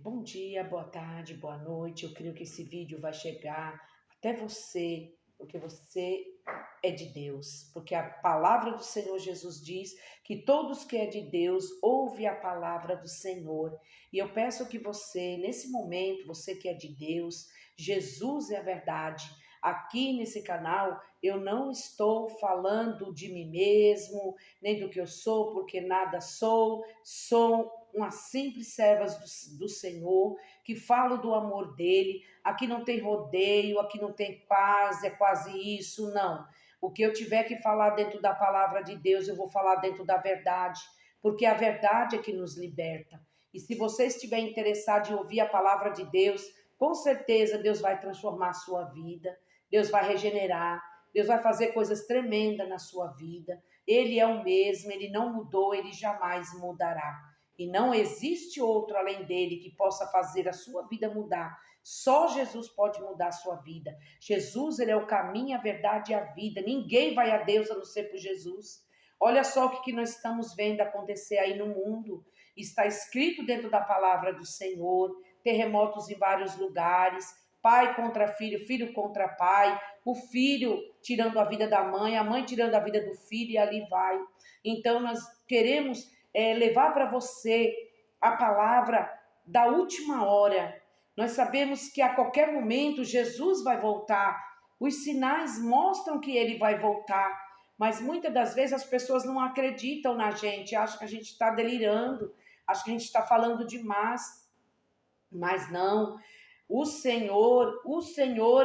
Bom dia, boa tarde, boa noite. Eu creio que esse vídeo vai chegar até você, porque você é de Deus. Porque a palavra do Senhor Jesus diz que todos que é de Deus ouve a palavra do Senhor. E eu peço que você, nesse momento, você que é de Deus, Jesus é a verdade. Aqui nesse canal eu não estou falando de mim mesmo, nem do que eu sou, porque nada sou. Sou uma simples serva do Senhor, que falo do amor dele. Aqui não tem rodeio, aqui não tem quase, é quase isso, não. O que eu tiver que falar dentro da palavra de Deus, eu vou falar dentro da verdade, porque a verdade é que nos liberta. E se você estiver interessado em ouvir a palavra de Deus, com certeza Deus vai transformar a sua vida, Deus vai regenerar, Deus vai fazer coisas tremendas na sua vida. Ele é o mesmo, ele não mudou, ele jamais mudará. E não existe outro além dele que possa fazer a sua vida mudar. Só Jesus pode mudar a sua vida. Jesus, ele é o caminho, a verdade e a vida. Ninguém vai a Deus a não ser por Jesus. Olha só o que nós estamos vendo acontecer aí no mundo. Está escrito dentro da palavra do Senhor, terremotos em vários lugares, pai contra filho, filho contra pai, o filho tirando a vida da mãe, a mãe tirando a vida do filho e ali vai. Então nós queremos levar para você a palavra da última hora. Nós sabemos que a qualquer momento Jesus vai voltar. Os sinais mostram que ele vai voltar. Mas muitas das vezes as pessoas não acreditam na gente, acham que a gente está delirando, acham que a gente está falando demais. Mas não, o Senhor,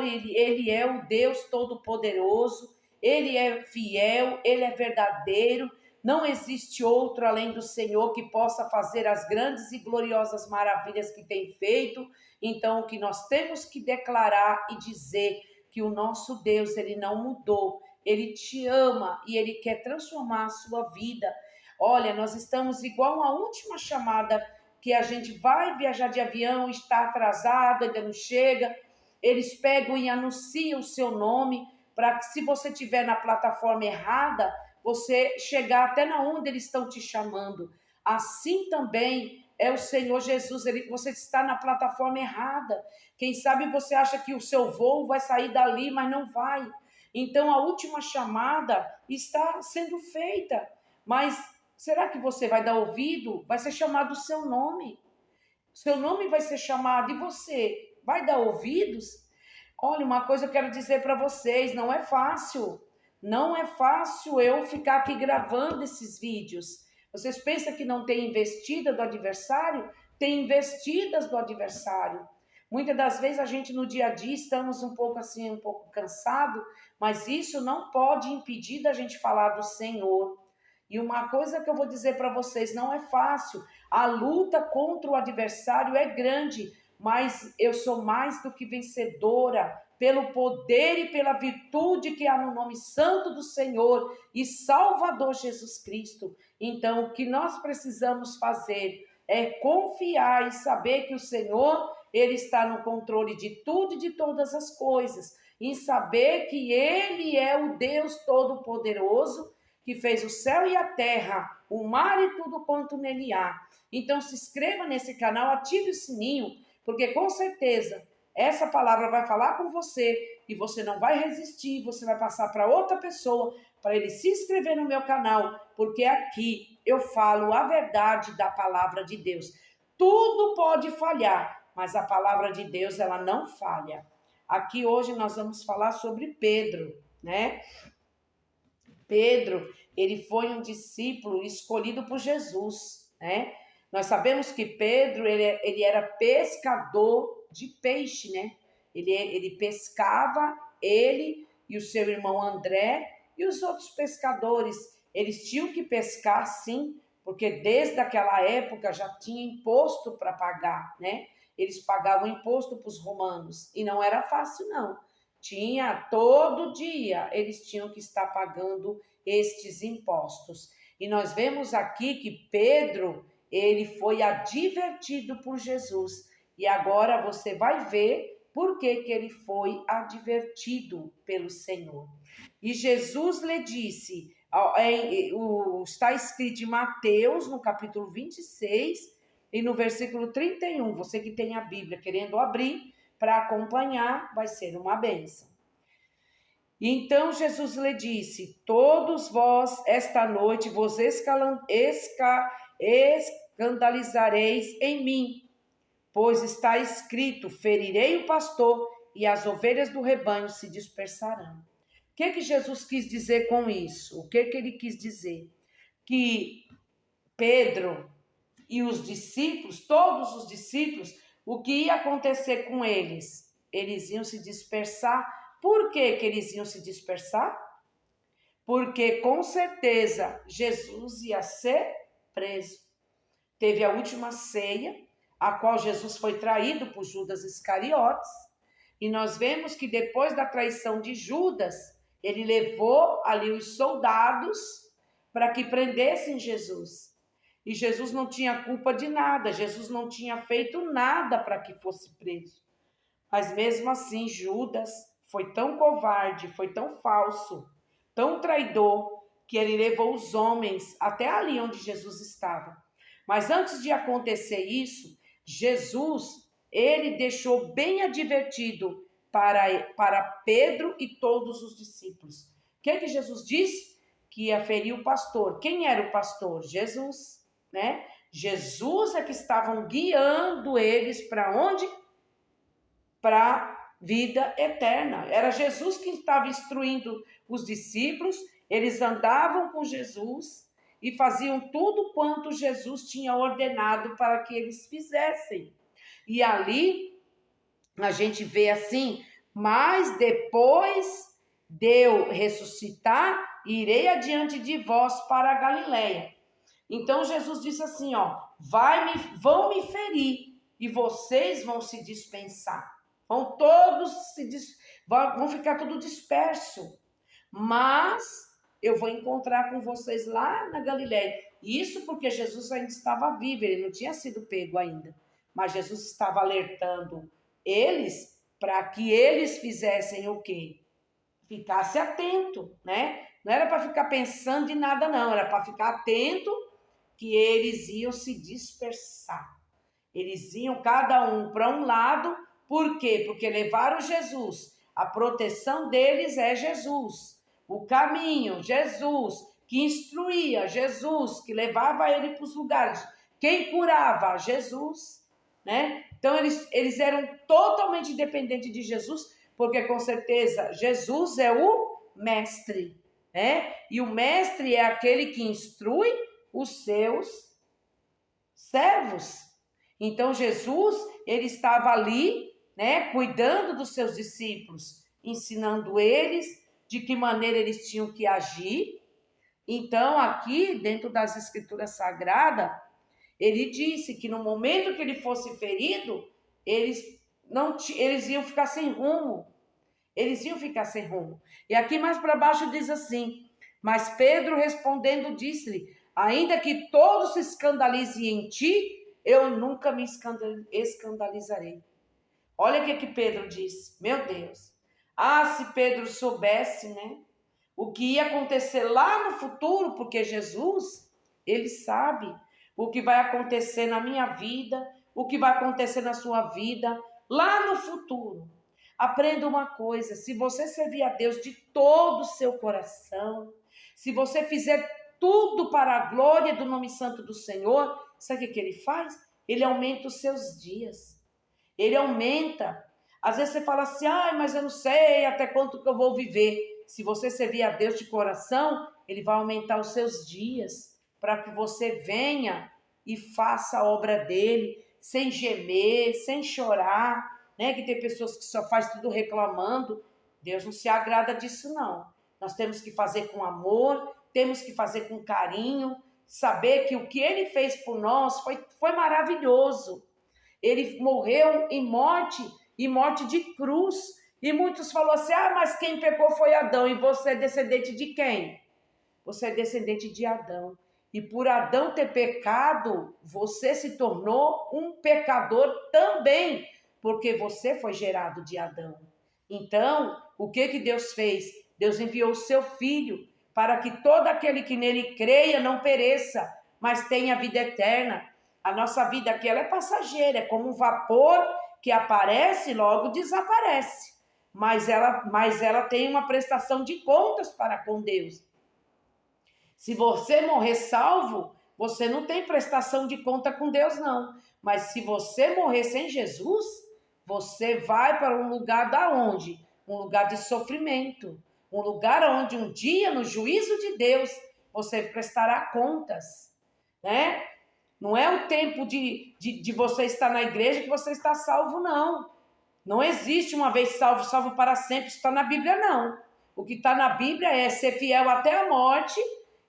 ele é o Deus Todo-Poderoso, ele é fiel, ele é verdadeiro, não existe outro além do Senhor que possa fazer as grandes e gloriosas maravilhas que tem feito. Então, o que nós temos que declarar e dizer que o nosso Deus, ele não mudou, ele te ama e ele quer transformar a sua vida. Olha, nós estamos igual à última chamada que a gente vai viajar de avião, está atrasado, ainda não chega, eles pegam e anunciam o seu nome para que se você estiver na plataforma errada, você chegar até na onde eles estão te chamando. Assim também é o Senhor Jesus, você está na plataforma errada. Quem sabe você acha que o seu voo vai sair dali, mas não vai. Então a última chamada está sendo feita, mas será que você vai dar ouvido? Vai ser chamado o seu nome. Seu nome vai ser chamado e você vai dar ouvidos? Olha, uma coisa eu quero dizer para vocês, não é fácil. Não é fácil eu ficar aqui gravando esses vídeos. Vocês pensam que não tem investida do adversário? Tem investidas do adversário. Muitas das vezes a gente no dia a dia estamos um pouco assim, um pouco cansado, mas isso não pode impedir da gente falar do Senhor. E uma coisa que eu vou dizer para vocês, não é fácil. A luta contra o adversário é grande, mas eu sou mais do que vencedora pelo poder e pela virtude que há no nome santo do Senhor e Salvador Jesus Cristo. Então, o que nós precisamos fazer é confiar e saber que o Senhor, ele está no controle de tudo e de todas as coisas, e saber que ele é o Deus todo-poderoso que fez o céu e a terra, o mar e tudo quanto nele há. Então se inscreva nesse canal, ative o sininho, porque com certeza essa palavra vai falar com você e você não vai resistir, você vai passar para outra pessoa, para ele se inscrever no meu canal, porque aqui eu falo a verdade da palavra de Deus. Tudo pode falhar, mas a palavra de Deus, ela não falha. Aqui hoje nós vamos falar sobre Pedro, né? Pedro, ele foi um discípulo escolhido por Jesus, né? Nós sabemos que Pedro, ele era pescador de peixe, né? Ele pescava, ele e o seu irmão André e os outros pescadores. Eles tinham que pescar, sim, porque desde aquela época já tinha imposto para pagar, né? Eles pagavam imposto para os romanos e não era fácil, não. Tinha todo dia, eles tinham que estar pagando estes impostos. E nós vemos aqui que Pedro, ele foi advertido por Jesus. E agora você vai ver por que ele foi advertido pelo Senhor. E Jesus lhe disse, está escrito em Mateus, no capítulo 26, e no versículo 31, você que tem a Bíblia querendo abrir para acompanhar, vai ser uma bênção. Então Jesus lhe disse: todos vós esta noite vos escandalizareis em mim, pois está escrito: ferirei o pastor e as ovelhas do rebanho se dispersarão. O que Jesus quis dizer com isso? O que ele quis dizer? Que Pedro e os discípulos, todos os discípulos, o que ia acontecer com eles? Eles iam se dispersar. Por que eles iam se dispersar? Porque com certeza Jesus ia ser preso. Teve a última ceia, a qual Jesus foi traído por Judas Iscariotes, e nós vemos que depois da traição de Judas, ele levou ali os soldados para que prendessem Jesus. E Jesus não tinha culpa de nada, Jesus não tinha feito nada para que fosse preso. Mas mesmo assim, Judas foi tão covarde, foi tão falso, tão traidor, que ele levou os homens até ali onde Jesus estava. Mas antes de acontecer isso, Jesus, ele deixou bem advertido para Pedro e todos os discípulos. O que Jesus disse? Que ia ferir o pastor. Quem era o pastor? Jesus, né? Jesus é que estavam guiando eles para onde? Para vida eterna. Era Jesus que estava instruindo os discípulos, eles andavam com Jesus e faziam tudo quanto Jesus tinha ordenado para que eles fizessem. E ali a gente vê assim: mas depois de eu ressuscitar, irei adiante de vós para a Galileia. Então Jesus disse assim, ó: vão me ferir e vocês vão se dispensar. Vão todos vão ficar tudo disperso. Mas eu vou encontrar com vocês lá na Galileia. Isso porque Jesus ainda estava vivo, ele não tinha sido pego ainda. Mas Jesus estava alertando eles para que eles fizessem o quê? Ficasse atento, né? Não era para ficar pensando em nada, não. Era para ficar atento que eles iam se dispersar. Eles iam cada um para um lado. Por quê? Porque levaram Jesus. A proteção deles é Jesus. O caminho, Jesus, que instruía, Jesus, que levava ele para os lugares. Quem curava? Jesus, né? Então eles eram totalmente dependentes de Jesus, porque com certeza Jesus é o mestre, né? E o mestre é aquele que instrui os seus servos. Então Jesus, ele estava ali, né, cuidando dos seus discípulos, ensinando eles de que maneira eles tinham que agir. Então, aqui, dentro das Escrituras Sagradas, ele disse que no momento que ele fosse ferido, eles iam ficar sem rumo. Eles iam ficar sem rumo. E aqui mais para baixo diz assim: mas Pedro respondendo disse-lhe: ainda que todos se escandalizem em ti, eu nunca me escandalizarei. Olha o que Pedro disse. Meu Deus. Ah, se Pedro soubesse, né? O que ia acontecer lá no futuro, porque Jesus, ele sabe o que vai acontecer na minha vida, o que vai acontecer na sua vida, lá no futuro. Aprenda uma coisa: se você servir a Deus de todo o seu coração, se você fizer tudo para a glória do nome santo do Senhor, sabe o que ele faz? Ele aumenta os seus dias. Ele aumenta. Às vezes você fala assim: mas eu não sei até quanto que eu vou viver. Se você servir a Deus de coração, ele vai aumentar os seus dias para que você venha e faça a obra dele sem gemer, sem chorar, né? Que tem pessoas que só faz tudo reclamando. Deus não se agrada disso, não. Nós temos que fazer com amor, temos que fazer com carinho, saber que o que ele fez por nós foi maravilhoso. Ele morreu em morte de cruz. E muitos falaram assim: mas quem pecou foi Adão. E você é descendente de quem? Você é descendente de Adão. E por Adão ter pecado, você se tornou um pecador também, porque você foi gerado de Adão. Então, o que Deus fez? Deus enviou o seu Filho para que todo aquele que nele creia não pereça, mas tenha vida eterna. A nossa vida aqui ela é passageira, é como um vapor que aparece e logo desaparece. Mas ela tem uma prestação de contas para com Deus. Se você morrer salvo, você não tem prestação de conta com Deus, não. Mas se você morrer sem Jesus, você vai para um lugar da onde? Um lugar de sofrimento. Um lugar onde um dia, no juízo de Deus, você prestará contas, né? Não é o tempo de você estar na igreja que você está salvo, não. Não existe uma vez salvo, salvo para sempre. Isso está na Bíblia, não. O que está na Bíblia é ser fiel até a morte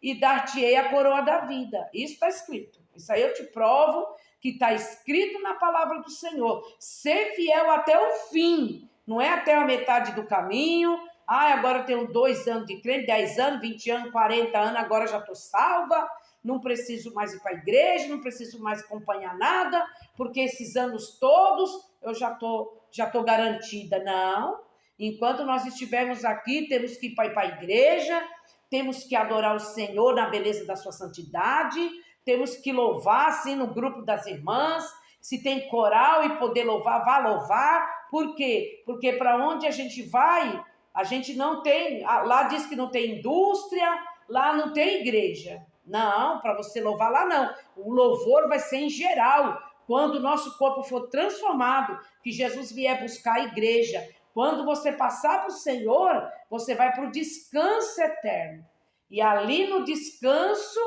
e dar-te-ei a coroa da vida. Isso está escrito. Isso aí eu te provo que está escrito na palavra do Senhor. Ser fiel até o fim. Não é até a metade do caminho. Ah, agora eu tenho 2 anos de crente, 10 anos, 20 anos, 40 anos, agora já estou salva. Não preciso mais ir para a igreja, não preciso mais acompanhar nada, porque esses anos todos eu já tô garantida. Não. Enquanto nós estivermos aqui, temos que ir para a igreja, temos que adorar o Senhor na beleza da sua santidade, temos que louvar, assim, no grupo das irmãs. Se tem coral e poder louvar, vá louvar. Por quê? Porque para onde a gente vai, a gente não tem, lá diz que não tem indústria, lá não tem igreja. Não, para você louvar lá não. O louvor vai ser em geral. Quando o nosso corpo for transformado, que Jesus vier buscar a igreja. Quando você passar para o Senhor, você vai para o descanso eterno. E ali no descanso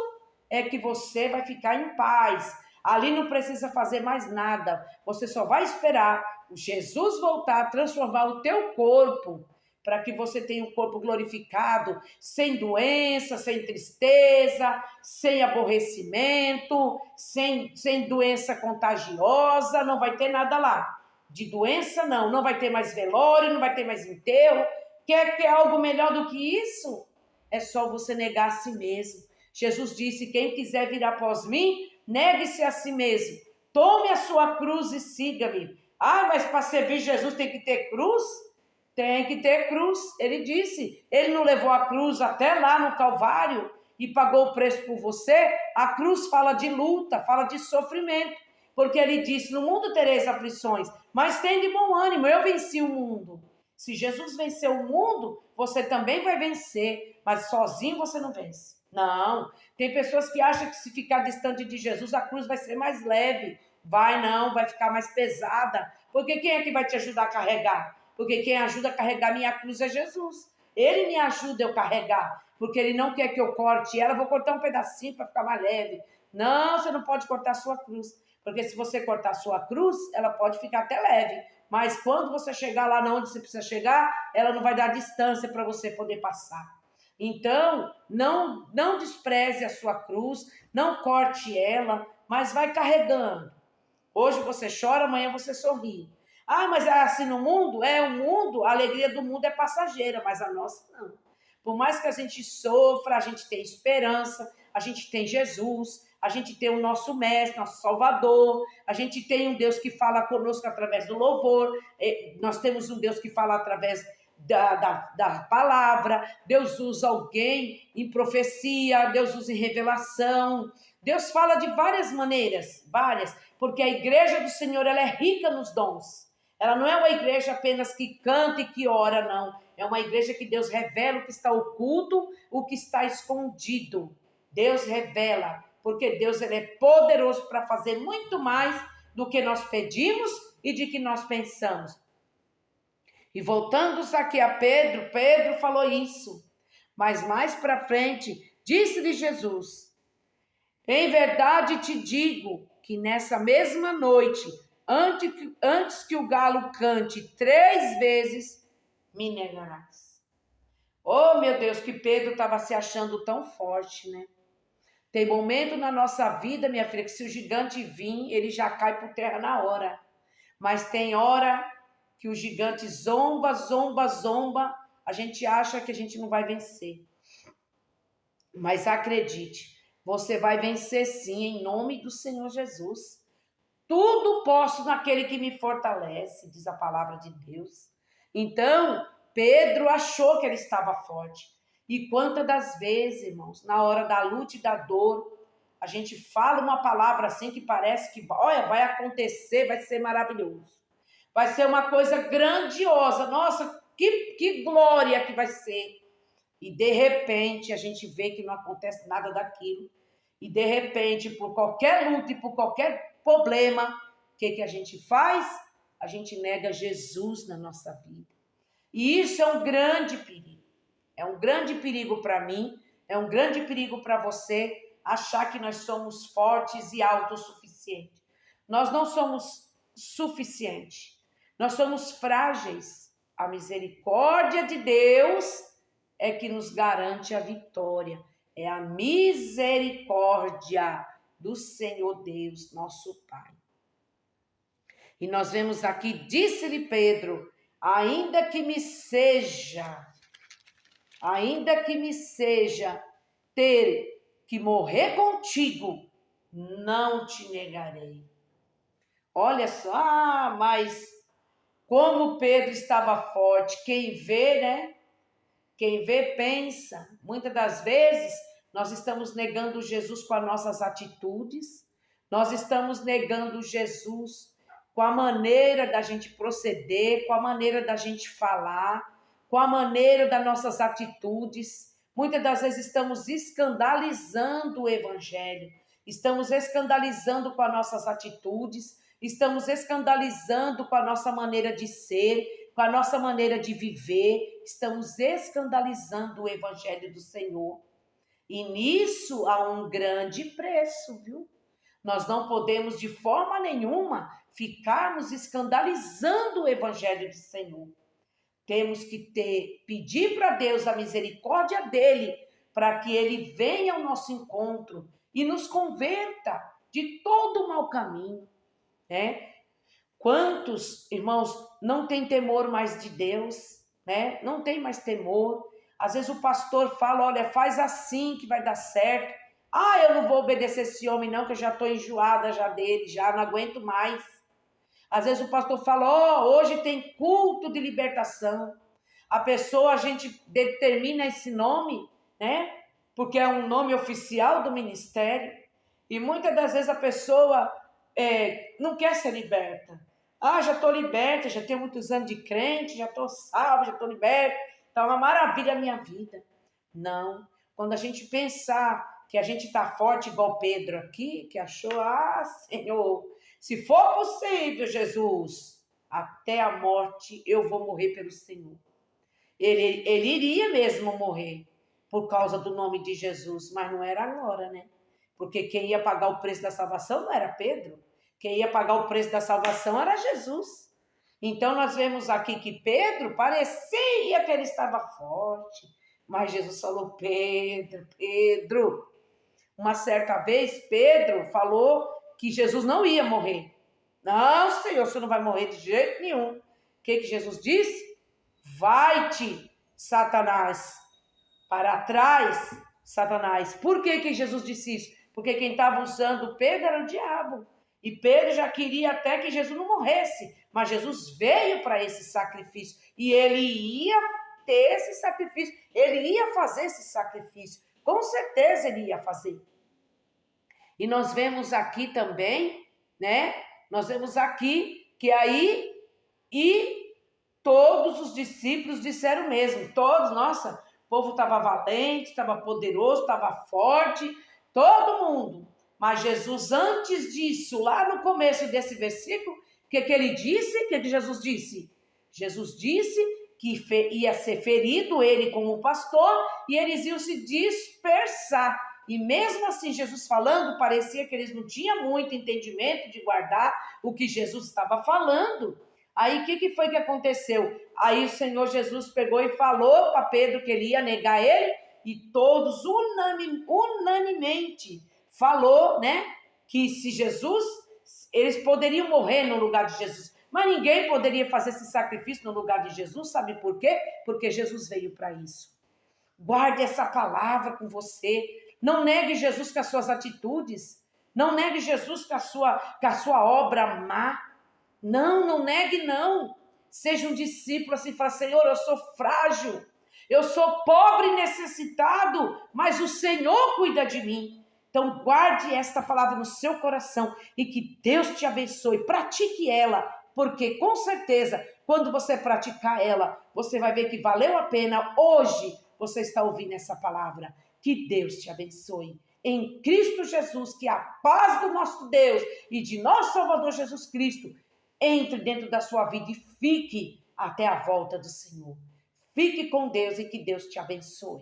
é que você vai ficar em paz. Ali não precisa fazer mais nada. Você só vai esperar o Jesus voltar, transformar o teu corpo, para que você tenha um corpo glorificado, sem doença, sem tristeza, sem aborrecimento, sem doença contagiosa, não vai ter nada lá. De doença não vai ter mais velório, não vai ter mais enterro. Quer algo melhor do que isso? É só você negar a si mesmo. Jesus disse, quem quiser vir após mim, negue-se a si mesmo. Tome a sua cruz e siga-me. Ah, mas para servir Jesus tem que ter cruz? Tem que ter cruz. Ele disse, ele não levou a cruz até lá no Calvário e pagou o preço por você? A cruz fala de luta, fala de sofrimento. Porque ele disse, no mundo tereis aflições, mas tem de bom ânimo, eu venci o mundo. Se Jesus venceu o mundo, você também vai vencer, mas sozinho você não vence. Não, tem pessoas que acham que se ficar distante de Jesus, a cruz vai ser mais leve. Vai não, vai ficar mais pesada. Porque quem é que vai te ajudar a carregar? Porque quem ajuda a carregar minha cruz é Jesus. Ele me ajuda a eu carregar, porque ele não quer que eu corte ela, vou cortar um pedacinho para ficar mais leve. Não, você não pode cortar a sua cruz, porque se você cortar a sua cruz, ela pode ficar até leve, mas quando você chegar lá onde você precisa chegar, ela não vai dar distância para você poder passar. Então, não despreze a sua cruz, não corte ela, mas vai carregando. Hoje você chora, amanhã você sorri. Ah, mas é assim no mundo? O mundo, a alegria do mundo é passageira, mas a nossa não. Por mais que a gente sofra, a gente tem esperança, a gente tem Jesus, a gente tem o nosso mestre, nosso Salvador, a gente tem um Deus que fala conosco através do louvor, nós temos um Deus que fala através da palavra, Deus usa alguém em profecia, Deus usa em revelação, Deus fala de várias maneiras, várias, porque a igreja do Senhor ela é rica nos dons. Ela não é uma igreja apenas que canta e que ora, não. É uma igreja que Deus revela o que está oculto, o que está escondido. Deus revela, porque Deus ele é poderoso para fazer muito mais do que nós pedimos e de que nós pensamos. E voltando aqui a Pedro, Pedro falou isso. Mas mais para frente, disse-lhe Jesus, em verdade te digo que nessa mesma noite, antes que o galo cante 3 vezes, me negarás. Oh, meu Deus, que Pedro estava se achando tão forte, né? Tem momento na nossa vida, minha filha, que se o gigante vir, ele já cai por terra na hora. Mas tem hora que o gigante zomba, a gente acha que a gente não vai vencer. Mas acredite, você vai vencer sim, em nome do Senhor Jesus. Tudo posso naquele que me fortalece, diz a palavra de Deus. Então, Pedro achou que ele estava forte. E quantas das vezes, irmãos, na hora da luta e da dor, a gente fala uma palavra assim que parece que, olha, vai acontecer, vai ser maravilhoso. Vai ser uma coisa grandiosa. Nossa, que glória que vai ser. E de repente a gente vê que não acontece nada daquilo. E de repente, por qualquer luta e por qualquer problema, o que a gente faz? A gente nega Jesus na nossa vida. E isso é um grande perigo. É um grande perigo para mim, é um grande perigo para você achar que nós somos fortes e autossuficientes. Nós não somos suficientes. Nós somos frágeis. A misericórdia de Deus é que nos garante a vitória. É a misericórdia do Senhor Deus, nosso Pai. E nós vemos aqui, disse-lhe Pedro, ainda que me seja ter que morrer contigo, não te negarei. Olha só, mas como Pedro estava forte, quem vê, né? Quem vê, pensa. Muitas das vezes, nós estamos negando Jesus com as nossas atitudes, nós estamos negando Jesus com a maneira da gente proceder, com a maneira da gente falar, com a maneira das nossas atitudes. Muitas das vezes estamos escandalizando o Evangelho, estamos escandalizando com as nossas atitudes, estamos escandalizando com a nossa maneira de ser, com a nossa maneira de viver, estamos escandalizando o Evangelho do Senhor. E nisso há um grande preço, viu? Nós não podemos de forma nenhuma ficarmos escandalizando o Evangelho do Senhor. Temos que pedir para Deus a misericórdia dele, para que ele venha ao nosso encontro e nos converta de todo o mau caminho, né? Quantos, irmãos, não tem temor mais de Deus, né? Não tem mais temor. Às vezes o pastor fala, olha, faz assim que vai dar certo. Ah, eu não vou obedecer esse homem não, que eu já estou enjoada já dele, já não aguento mais. Às vezes o pastor fala, hoje tem culto de libertação. A pessoa, a gente determina esse nome, né? Porque é um nome oficial do ministério. E muitas das vezes a pessoa não quer ser liberta. Ah, já estou liberta, já tenho muitos anos de crente, já estou salva, já estou liberta. Está uma maravilha a minha vida. Não. Quando a gente pensar que a gente está forte igual Pedro aqui, que achou, Senhor, se for possível, Jesus, até a morte eu vou morrer pelo Senhor. Ele iria mesmo morrer por causa do nome de Jesus, mas não era agora, né? Porque quem ia pagar o preço da salvação não era Pedro. Quem ia pagar o preço da salvação era Jesus. Então nós vemos aqui que Pedro parecia que ele estava forte, mas Jesus falou, Pedro. Uma certa vez Pedro falou que Jesus não ia morrer. Não, Senhor, você não vai morrer de jeito nenhum. O que Jesus disse? Vai-te, Satanás, para trás, Satanás. Por que Jesus disse isso? Porque quem estava usando Pedro era o diabo. E Pedro já queria até que Jesus não morresse. Mas Jesus veio para esse sacrifício. E ele ia ter esse sacrifício. Ele ia fazer esse sacrifício. Com certeza ele ia fazer. E nós vemos aqui também, né? Nós vemos aqui que aí todos os discípulos disseram mesmo. Todos, nossa, o povo estava valente, estava poderoso, estava forte. Todo mundo. Mas Jesus, antes disso, lá no começo desse versículo, o que ele disse? O que Jesus disse? Jesus disse que ia ser ferido ele como pastor e eles iam se dispersar. E mesmo assim, Jesus falando, parecia que eles não tinham muito entendimento de guardar o que Jesus estava falando. Aí o que foi que aconteceu? Aí o Senhor Jesus pegou e falou para Pedro que ele ia negar ele e todos unanimemente falou, né, que se Jesus, eles poderiam morrer no lugar de Jesus, mas ninguém poderia fazer esse sacrifício no lugar de Jesus, sabe por quê? Porque Jesus veio para isso. Guarde essa palavra com você, não negue Jesus com as suas atitudes, não negue Jesus com a sua obra má, não negue não, seja um discípulo assim, fala, Senhor, eu sou frágil, eu sou pobre e necessitado, mas o Senhor cuida de mim. Então guarde esta palavra no seu coração e que Deus te abençoe. Pratique ela, porque com certeza, quando você praticar ela, você vai ver que valeu a pena. Hoje você está ouvindo essa palavra. Que Deus te abençoe. Em Cristo Jesus, que a paz do nosso Deus e de nosso Salvador Jesus Cristo entre dentro da sua vida e fique até a volta do Senhor. Fique com Deus e que Deus te abençoe.